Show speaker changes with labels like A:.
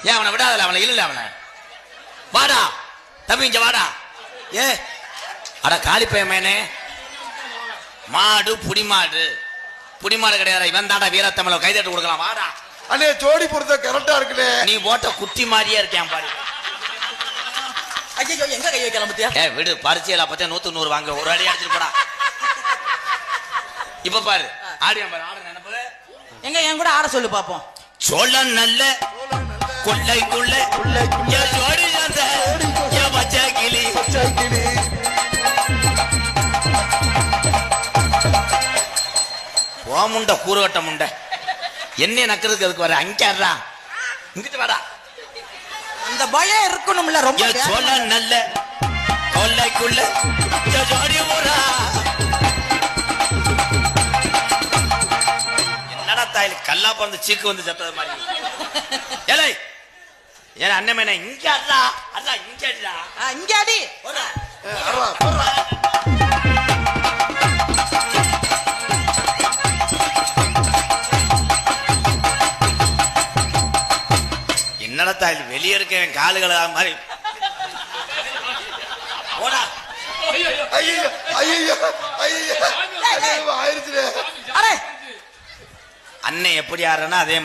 A: ஏன் அவனை விடாதல, அவனை இல்ல, அவனை வாடா தம்பி இங்க வாடா. ஏ அட காளிப்பையமேனே, மாடு புடிமாடு, புடிமாடு கிடையாது, இவன் தாண்டா வீரத்தமிழ, கைதட்டு கொடுக்கலாம் வாடா.
B: அண்ணே ஜோடி பொறுத்த கரெக்டா இருக்குனே.
A: நீ போட்ட குட்டி மாதிரியே இருக்கேன் பாரு.
C: ஐயோ எங்க கை வைக்கலாம் பத்தியா?
A: ஏ விடு, பரிச்சையில பத்தியா 100 100 வாங்க, ஒரு அடி அடிச்சிட்டு போடா. இப்ப பாரு ஆடியா பாரு, ஆட நினைப்பு
C: எங்க என் கூட ஆட சொல்லு பாப்போம்.
A: சோழ நல்ல கொள்ளை கொள்ளை ஜோடி பச்சை கிளி முண்டை கூறுகட்ட முண்டை என்ன நக்கிறதுக்கு அதுக்கு வர அங்காடுறா, இங்கிட்டு வாடா.
C: அந்த பயம் இருக்கணும்ல ரொம்ப.
A: சோழ நல்ல கொள்ளைக்குள்ள ஜோடி போறா. என்னடா தாயில் கல்லா பிறந்து சீக்கு வந்து சத்தது மாதிரி. ஏலே ஏன் அண்ணன் இங்க ஆடுறா, அதான் இங்க ஆடுறா,
C: இங்க அடி.
A: என்னடா தாயில் வெளியே இருக்க காலுகளை மாதிரி போடா.
B: ஐயோ ஐயோ ஐயோ ஆயிடுச்சு.
A: அண்ணன் எப்படி ஆடுறனா அதே